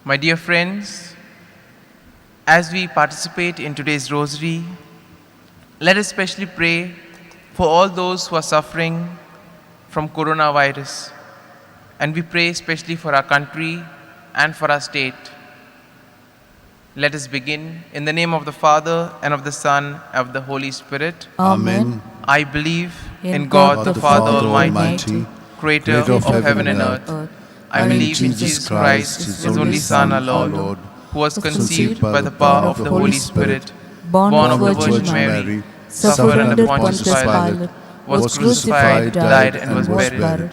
My dear friends, as we participate in today's rosary, let us especially pray for all those who are suffering from coronavirus. And we pray especially for our country and for our state. Let us begin in the name of the Father, and of the Son, and of the Holy Spirit. Amen. I believe in God God the Father Almighty, creator of heaven and earth. I believe in Jesus Christ, His only Son, our Lord, who was conceived by the power of the Holy Spirit, born of the Virgin Mary, suffered under Pontius Pilate, was crucified, died, and was buried.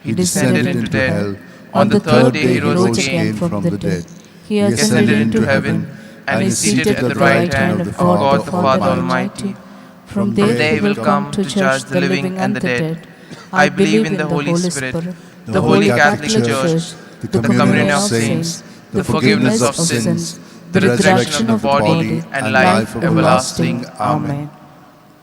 He descended into hell. On the third day He rose again from the dead. He ascended into heaven and is seated at the right hand of God the Father Almighty. From there He will come to judge the living and the dead. I believe in the Holy Spirit, the Holy Catholic Church, the communion of saints, the forgiveness of sins, the resurrection of the body, and life everlasting. Amen.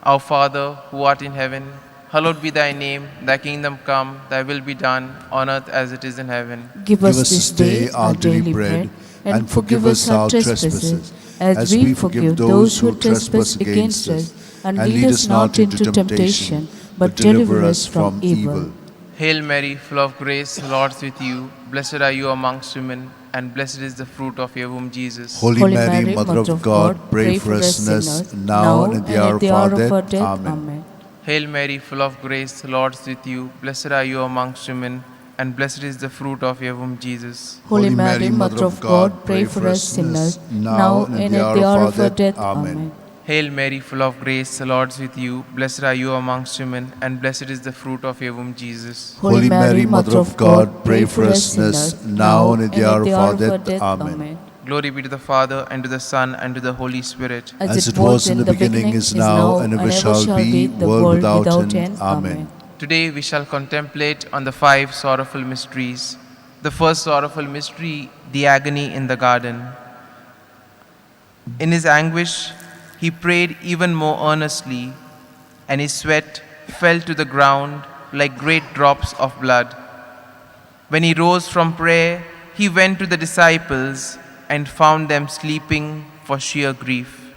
Our Father, who art in heaven, hallowed be thy name. Thy kingdom come, thy will be done, on earth as it is in heaven. Give us this day our daily bread, and forgive us our trespasses, as we forgive those who trespass against us. And lead us not into temptation, but deliver us from evil. Hail Mary, full of grace, the Lord is with you. Blessed are you amongst women, and blessed is the fruit of your womb, Jesus. Holy Mary, Mother of God, pray for us sinners, now and at the hour of our death. Amen. Hail Mary, full of grace, the Lord is with you. Blessed are you amongst women, and blessed is the fruit of your womb, Jesus. Holy Mary, Mother of God, pray for us sinners, now and at the hour of our death. Amen. Hail Mary, full of grace, the Lord is with you. Blessed are you amongst women, and blessed is the fruit of your womb, Jesus. Holy Mary, Mother of God, pray for us sinners, now and at the hour of our death. Amen. Glory be to the Father, and to the Son, and to the Holy Spirit. As it was in the beginning, is now, and ever shall be, world without end. Amen. Today we shall contemplate on the 5 sorrowful mysteries. The first sorrowful mystery, the agony in the garden. In his anguish, he prayed even more earnestly, and his sweat fell to the ground like great drops of blood. When he rose from prayer, he went to the disciples and found them sleeping for sheer grief.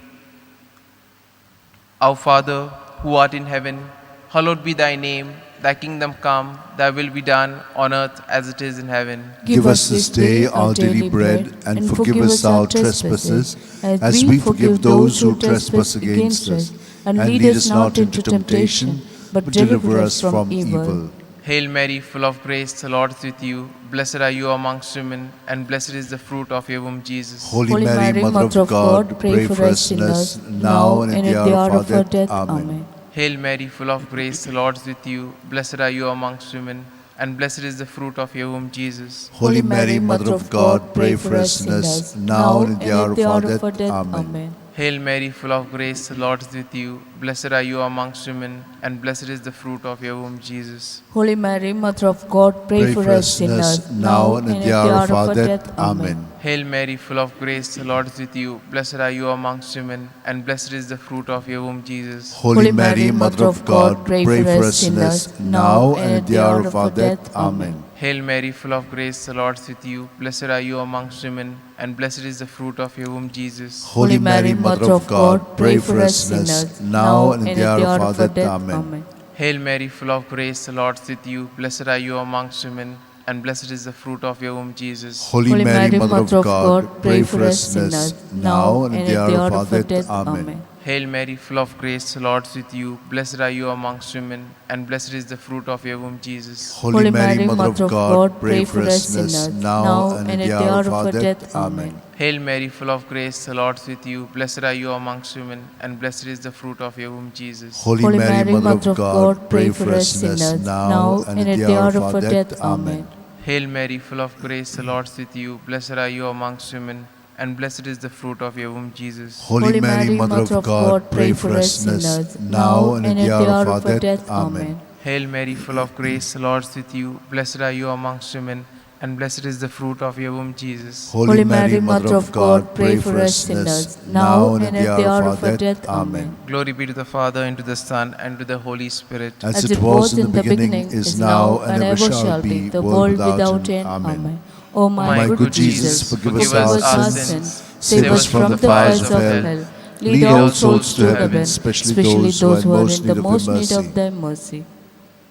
Our Father, who art in heaven, hallowed be thy name. Thy kingdom come, thy will be done on earth as it is in heaven. Give us this day our daily bread, and forgive us our trespasses, as we forgive those who trespass against us. And lead us not into temptation, but deliver us from evil. Hail Mary, full of grace, the Lord is with you. Blessed are you amongst women, and blessed is the fruit of your womb, Jesus. Holy Mary, Mother of God, pray for us sinners, now and at the hour of our death. Amen. Hail Mary, full of grace, the Lord is with you. Blessed are you amongst women, and blessed is the fruit of your womb, Jesus. Holy Mary, Mother of God, pray for us sinners, now and at the hour of our death. Amen. Hail Mary, full of grace, the Lord is with you. Blessed are you amongst women, and blessed is the fruit of your womb, Jesus. Holy Mary, Mother of God, pray for us sinners, now and at the hour of our death. Amen. Hail Mary, full of grace, the Lord is with you. Blessed are you amongst women, and blessed is the fruit of your womb, Jesus. Holy Mary, Mother of God, pray for us sinners, now and at the hour of our death. Amen. Hail Mary, full of grace, the Lord is with you. Blessed are you amongst women, and blessed is the fruit of your womb, Jesus. Holy Mary, Mother of God, pray for us sinners, now and at the hour of our death. Amen. Hail Mary, full of grace, the Lord is with you. Blessed are you amongst women, and blessed is the fruit of your womb, Jesus. Holy Mary, Mother of God, pray for us sinners, now and at the hour of our death. Amen. Hail Mary, full of grace, the Lord is with you. Blessed are you amongst women, and blessed is the fruit of your womb, Jesus. Holy Mary, Mother of God, pray for us sinners, now and at the hour of our death. Amen. Hail Mary, full of grace, the Lord is with you. Blessed are you amongst women, and blessed is the fruit of your womb, Jesus. Holy Mary, Mother of God, pray for us sinners, now and at the hour of our death. Amen. Hail Mary, full of grace, the Lord is with you. Blessed are you amongst women, and blessed is the fruit of your womb, Jesus. Holy Mary, Mother of God, pray for us sinners, now and at the hour of our death. Amen. Hail Mary, full of grace, the Lord is with you. Blessed are you amongst women, and blessed is the fruit of your womb, Jesus. Holy Mary, Mother of God, pray for us sinners, now and at the hour of our death. Amen. Glory be to the Father, and to the Son, and to the Holy Spirit. As it was in the beginning, is now, and ever shall be, the world without end. Amen. O my good Jesus, forgive us our sins, save us from the fires of hell. Lead all souls to heaven, especially those who are in the most need of thy mercy.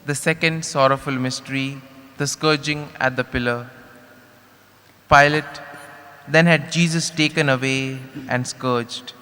The second sorrowful mystery, the scourging at the pillar. Pilate then had Jesus taken away and scourged.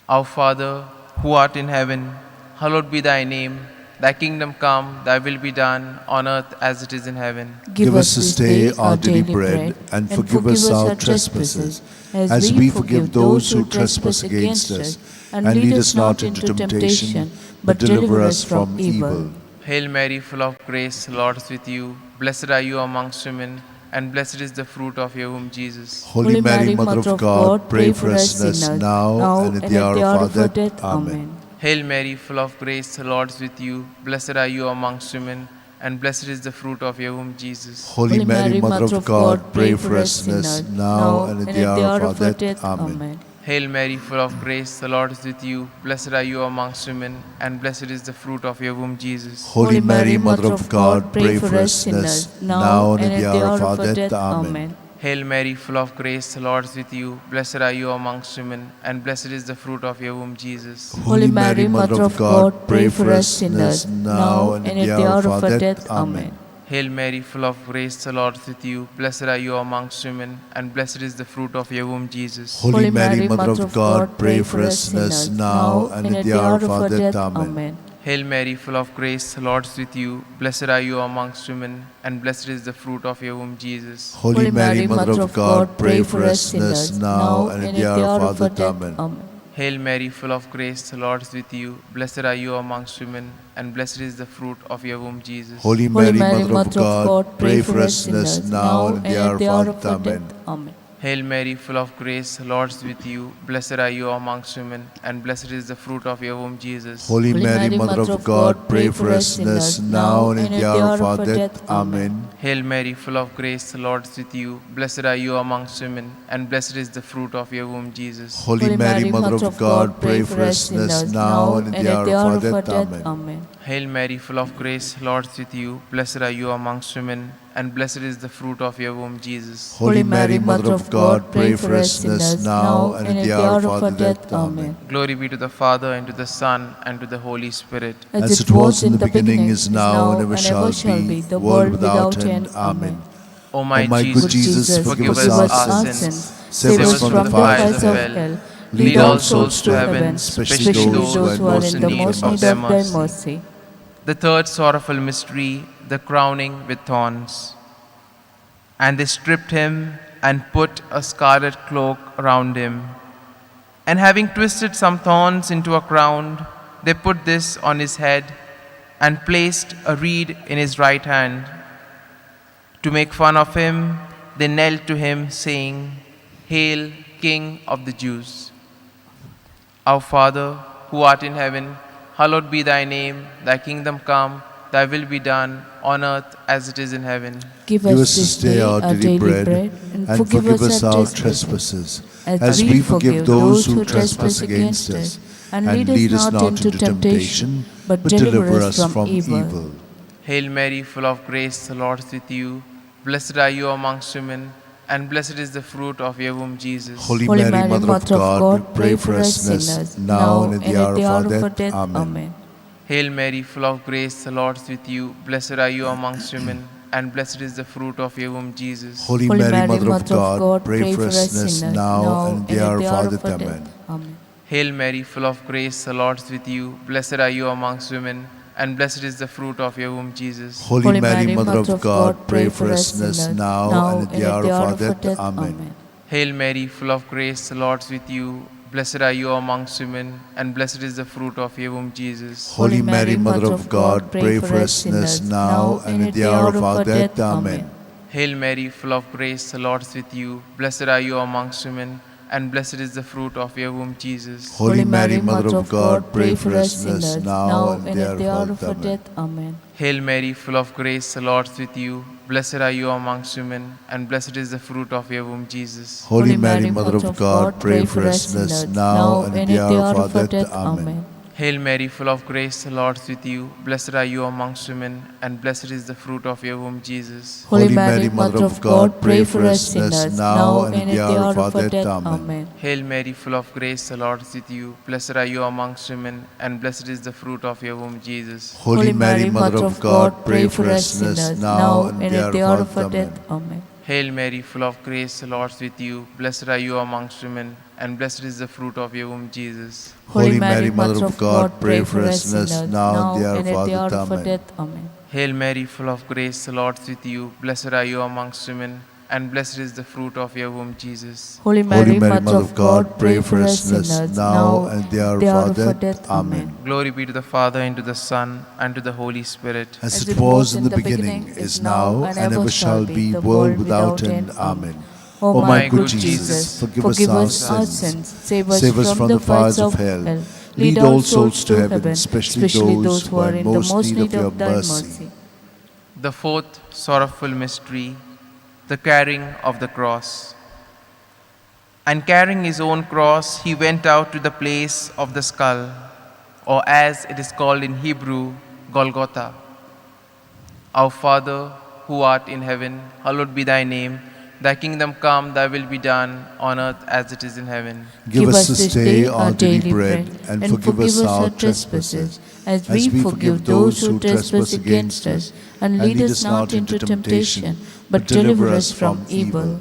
Our Father, who art in heaven, hallowed be thy name. Thy kingdom come, thy will be done, on earth as it is in heaven. Give us this day our daily bread, and forgive us our trespasses, as we forgive those who trespass against us. And lead us not into temptation, but deliver us from evil. Hail Mary, full of grace, the Lord is with you. Blessed are you amongst women, and blessed is the fruit of your womb, Jesus. Holy Mary, Mother of God, pray for us sinners, now and at the hour of our death. Amen. Hail Mary, full of grace, the Lord is with you. Blessed are you amongst women, and blessed is the fruit of your womb, Jesus. Holy Mary, Mother of God, pray for us sinners, now and at the hour of our death. Amen. Hail Mary, full of grace, the Lord is with you. Blessed are you amongst women, and blessed is the fruit of your womb, Jesus. Holy Mary, Mother of God, pray for us sinners, now and at the hour of our death. Amen. Hail Mary, full of grace, the Lord is with you. Blessed are you amongst women, and blessed is the fruit of your womb, Jesus. Holy Mary, Mother of God, pray for us sinners, now and at the hour of our death. Amen. Hail Mary, full of grace, the Lord is with you. Blessed are you amongst women, and blessed is the fruit of your womb, Jesus. Holy Mary, Mother of God, pray for us sinners, now and at the hour of our death. Amen. Hail Mary, full of grace, the Lord is with you. Blessed are you amongst women, and blessed is the fruit of your womb, Jesus. Holy Mary, Mother of God, pray for us sinners, now and at the hour of our death. Amen. Hail Mary, full of grace, the Lord is with you. Blessed are you amongst women, and blessed is the fruit of your womb, Jesus. Holy Mary, Mother of God, pray for us sinners, now and at the hour of our death. Amen. Hail Mary, full of grace, the Lord is with you. Blessed are you amongst women, and blessed is the fruit of your womb, Jesus. Holy Mary, Mother of God, pray for us sinners, now and at the hour of our death. Amen. Hail Mary, full of grace, the Lord is with you. Blessed are you amongst women, and blessed is the fruit of your womb, Jesus. Holy Mary, Mother of God, pray for us sinners, now and at the hour of our death. Amen. Hail Mary, full of grace, the Lord is with you. Blessed are you amongst women, and blessed is the fruit of your womb, Jesus. Holy Mary, Mother of God, pray for us sinners, now and at the hour of our death. Amen. Glory be to the Father, and to the Son, and to the Holy Spirit. As it was in the beginning, is now, and ever shall be, the world without end. Amen. O my good Jesus, forgive us our sins, save us from the fires of hell. Lead all souls to heaven, especially those who are in the most need of thy mercy. The third sorrowful mystery, the crowning with thorns. And they stripped him and put a scarlet cloak around him. And having twisted some thorns into a crown, they put this on his head and placed a reed in his right hand. To make fun of him, they knelt to him, saying, Hail, King of the Jews! Our Father, who art in heaven, hallowed be thy name. Thy kingdom come, thy will be done, on earth as it is in heaven. Give us this day our daily bread, and forgive us our trespasses, as we forgive those who trespass against us. And lead us not into temptation, but deliver us from evil. Hail Mary, full of grace, the Lord is with you. Blessed are you amongst women, and blessed is the fruit of your womb, Jesus. Holy Mary, Mother of God, pray for us sinners, now and at the hour of our death. Amen. Hail Mary, full of grace, the Lord is with you. Blessed are you amongst women, and blessed is the fruit of your womb, Jesus. Holy Mary, Mother of God, pray for us sinners, now and at the hour of our death. Amen. Hail Mary, full of grace, the Lord is with you. Blessed are you amongst women, and blessed is the fruit of your womb, Jesus. Holy Mary, Mother of God, pray for us sinners, now and at the hour of our death. Amen. Hail Mary, full of grace, the Lord is with you. Blessed are you amongst women, and blessed is the fruit of your womb, Jesus. Holy Mary, Mother of God, pray for us sinners, now and at the hour of our death. Amen. Hail Mary, full of grace, the Lord is with you. Blessed are you amongst women, and blessed is the fruit of your womb, Jesus. Holy Mary, Mother of God, pray for us sinners, now and at the hour of our death. Amen. Hail Mary, full of grace, the Lord is with you. Blessed are you amongst women, and blessed is the fruit of your womb, Jesus. Holy Mary, Mother of God, pray for us sinners, now and at the hour of our death. Amen. Hail Mary, full of grace, the Lord is with you. Blessed are you amongst women, and blessed is the fruit of your womb, Jesus. Holy Mary, Mother of God, pray for us sinners, now and at the hour of our death. Amen. Hail Mary, full of grace, the Lord is with you. Blessed are you amongst women, and blessed is the fruit of your womb, Jesus. Holy Mary, Mother of God, pray for us sinners, now and at the hour of our death. Amen. Hail Mary, full of grace, the Lord is with you. Blessed are you amongst women, and blessed is the fruit of your womb, Jesus. Holy Mary, Mother of God, pray for us sinners, now and at the hour of our death. Amen. Hail Mary, full of grace, the Lord is with you. Blessed are you amongst women, and blessed is the fruit of your womb, Jesus. Holy Mary, Mother of God, pray for us sinners, now and at the hour of our death. Amen. Glory be to the Father, and to the Son, and to the Holy Spirit. As it was in the beginning, is now, and ever shall be, world without end. Amen. O my good Jesus, forgive us our sins, save us from the fires of hell, lead all souls to heaven, especially those who are in the most need of thy mercy. The fourth sorrowful mystery, the carrying of the cross. And carrying his own cross, he went out to the place of the skull, or as it is called in Hebrew, Golgotha. Our Father, who art in heaven, hallowed be thy name. Thy kingdom come, thy will be done, on earth as it is in heaven. Give us this day our daily bread, and forgive us our trespasses, as we forgive those who trespass against us. And lead us not into temptation, but deliver us from evil.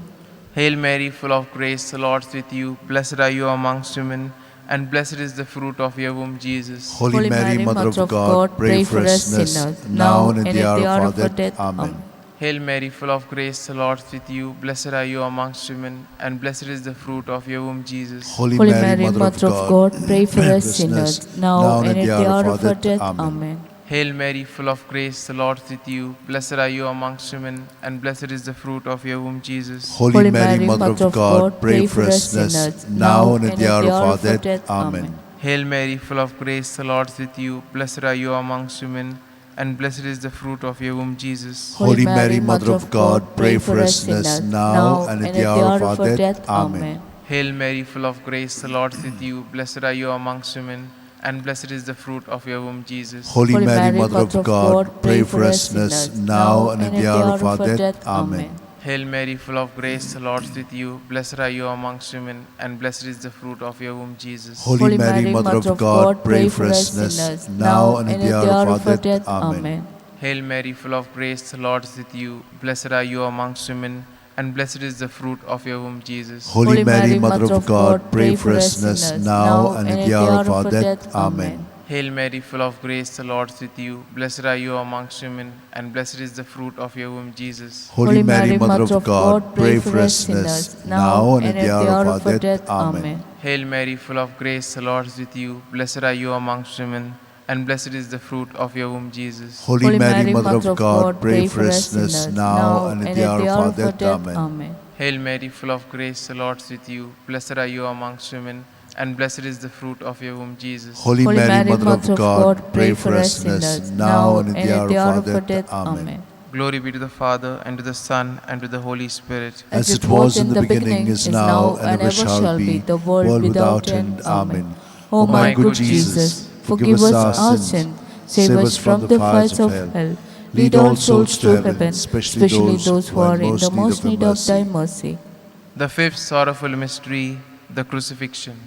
Hail Mary, full of grace, the Lord is with you. Blessed are you amongst women, and blessed is the fruit of your womb, Jesus. Holy Mary, Mother of God, pray for us sinners, now and at the hour of our death. Amen. Hail Mary, full of grace, the Lord is with you. Blessed are you amongst women, and blessed is the fruit of your womb, Jesus. Holy Mary, Mother of God, pray for us sinners, now and at the hour of our death. Amen. Hail Mary, full of grace, the Lord is with you. Blessed are you amongst women, and blessed is the fruit of your womb, Jesus. Holy Mary, Mother of God, pray for us sinners, now and at the hour of our death. Amen. Hail Mary, full of grace, the Lord is with you. Blessed are you amongst women, and blessed is the fruit of your womb, Jesus. Holy Mary, Mother of God, pray for us sinners, now and at the hour of our death. Amen. Hail Mary, full of grace, the Lord is with you. Blessed are you amongst women, and blessed is the fruit of your womb, Jesus. Holy Mary, Mother of God, pray for us sinners, now and at the hour of our death. Amen. Hail Mary, full of grace, the Lord is with you. Blessed are you amongst women, and blessed is the fruit of your womb, Jesus. Holy Mary, Mother of God, pray for us sinners, now and at the hour of our death. Amen. Hail Mary, full of grace, the Lord is with you. Blessed are you amongst women, and blessed is the fruit of your womb, Jesus. Holy Mary, Mother of God, pray for us sinners, now and at the hour of our death. Amen. Hail Mary, full of grace, the Lord is with you. Blessed are you amongst women, and blessed is the fruit of your womb, Jesus. Holy Mary, Mother of God, pray for us sinners, now and at the hour of our death. Amen. Hail Mary, full of grace, the Lord is with you. Blessed are you amongst women, and blessed is the fruit of your womb, Jesus. Holy Mary, Mother of God, pray for us sinners, now and at the hour of our death. Amen. Hail Mary, full of grace, the Lord is with you. Blessed are you amongst women, and blessed is the fruit of your womb, Jesus. Holy Mary, Mother of God, pray for us sinners, now and at the hour of our death. Amen. Glory be to the Father, and to the Son, and to the Holy Spirit. As it was in the beginning, is now, and ever shall be, the world without end. Amen. O my good Jesus, forgive us our sins, save us from the fires of hell, lead all souls to heaven, especially those who are in the most need of thy mercy. The fifth sorrowful mystery, the crucifixion.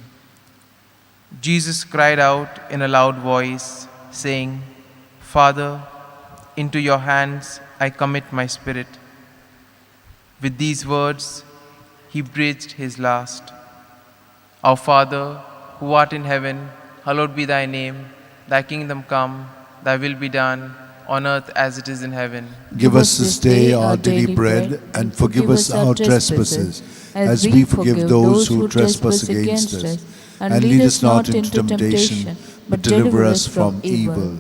Jesus cried out in a loud voice, saying, Father, into your hands I commit my spirit. With these words, he breathed his last. Our Father, who art in heaven, hallowed be thy name. Thy kingdom come, thy will be done, on earth as it is in heaven. Give us this day our daily bread, and forgive us our trespasses, as we forgive those who trespass against us. And lead us not into temptation, but deliver us from evil.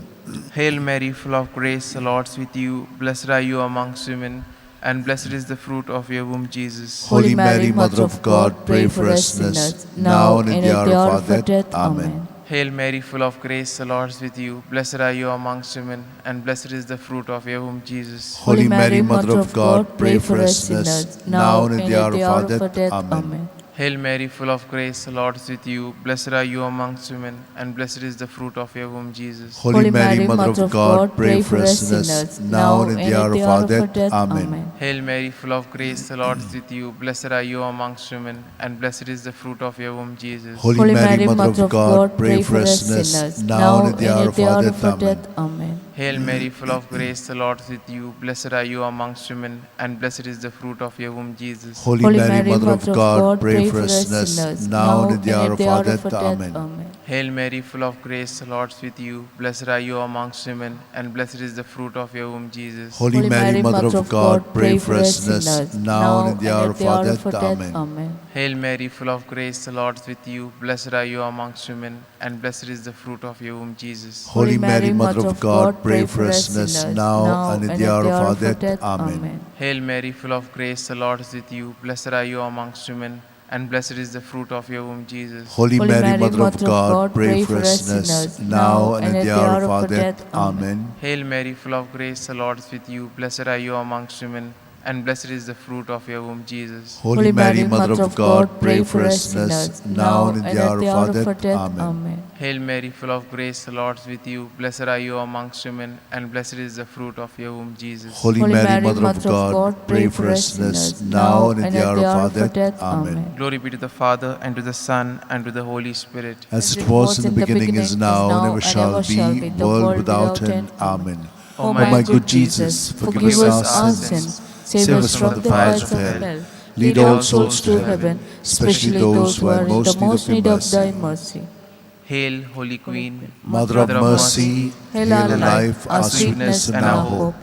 Hail Mary, full of grace, the Lord is with you. Blessed are you amongst women, and blessed is the fruit of your womb, Jesus. Holy Mary, Mother of God, pray for us sinners, now and at the hour of our death. Amen. Hail Mary, full of grace, the Lord is with you. Blessed are you amongst women, and blessed is the fruit of your womb, Jesus. Holy Mary, Mother of God, pray for us sinners, now and at the hour of our death. Amen. Hail Mary, full of grace, the Lord is with you. Blessed are you amongst women, and blessed is the fruit of your womb, Jesus. Holy Mary, Mother of God, pray for us sinners, now and at the hour of our death. Amen. Hail Mary, full of grace, the Lord is with you. Blessed are you amongst women, and blessed is the fruit of your womb, Jesus. Holy Mary, Mother of God, pray for us sinners, now and at the hour of our death. Amen. Hail Mary, full of grace, the Lord is with you. Blessed are you amongst women, and blessed is the fruit of your womb, Jesus. Holy Mary, Mother of God, pray for us sinners, now and at the hour of our death. Amen. Hail Mary, full of grace, the Lord is with you. Blessed are you amongst women, and blessed is the fruit of your womb, Jesus. Holy Mary, Mother of God, pray for us sinners, now and at the hour of our death. Amen. Hail Mary, full of grace, the Lord is with you. Blessed are you amongst women, and blessed is the fruit of your womb, Jesus. Holy Mary, Mother of God, pray for us sinners, now and at the hour of our death. Amen. Hail Mary, full of grace, the Lord is with you. Blessed are you amongst women, and blessed is the fruit of your womb, Jesus. Holy Mary, Mother of God, pray for us sinners, now and at the hour of our death. Amen. Hail Mary, full of grace, the Lord is with you. Blessed are you amongst women, and blessed is the fruit of your womb, Jesus. Holy Mary, Mother of God, pray for us sinners, now and at the hour of our death. Amen. Hail Mary, full of grace, the Lord is with you. Blessed are you amongst women, and blessed is the fruit of your womb, Jesus. Holy Mary, Mother of God, pray for us sinners, now and at the hour of our death. Amen. Glory be to the Father, and to the Son, and to the Holy Spirit. As it was in the beginning, is now, and ever shall be, world without end. Amen. O my good Jesus, forgive us our sins, save us from the fires of hell, lead all souls to heaven, especially those who are in the most need of thy mercy. Hail, Holy Queen, Mother of mercy, hail our life, our sweetness, and our hope.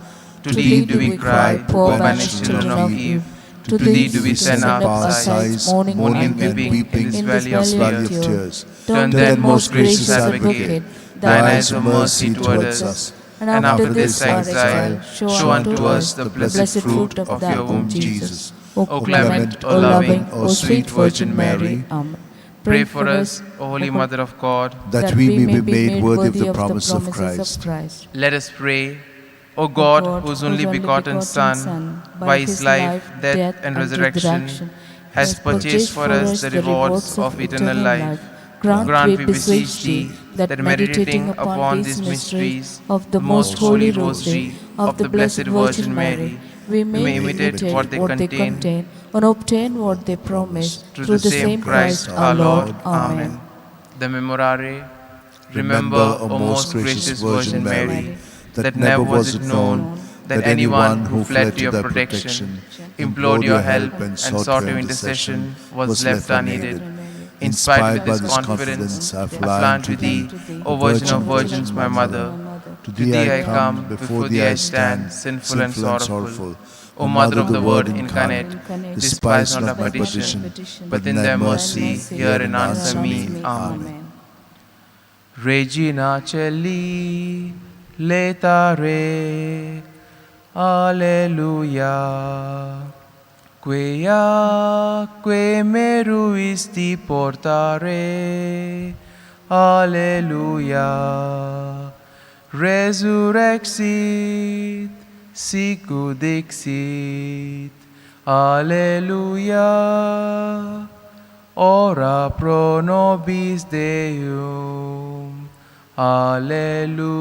To thee do we cry, poor banished children of Eve. To thee do we send our sighs, mourning and weeping in this valley of tears. Turn then, most gracious Advocate, thine eyes of mercy towards us, and after this exile, show unto us the blessed fruit of your womb, Jesus. O clement, O loving, O sweet Virgin Mary, pray for us, O Holy Mother of God, that we may be made worthy of the promise of Christ. Let us pray. O God, whose only begotten Son, by his life, death, and resurrection, has purchased for us the rewards of eternal life, grant, we beseech thee, that meditating upon these mysteries of the most holy rosary of the Blessed Virgin Mary, we may imitate what they contain and obtain what they promise through the same Christ our Lord. Amen. The Memorare. Remember, O most gracious Virgin Mary, that never was it known that anyone who fled to your protection, implored your help, and sought your intercession was left unneeded. Inspired with this confidence, I fly unto thee, O Virgin of Virgins, my Mother. To thee I come, before thee I stand, sinful and sorrowful. O Mother of the Word incarnate, despise not our petition, but in thy mercy hear and answer me. Amen. Regina Celi, letare, Alleluia. Quia meruisti portare, Alleluia. Resurrexit, sicut dixit, Alleluia. Ora pro nobis Deum, Alleluia.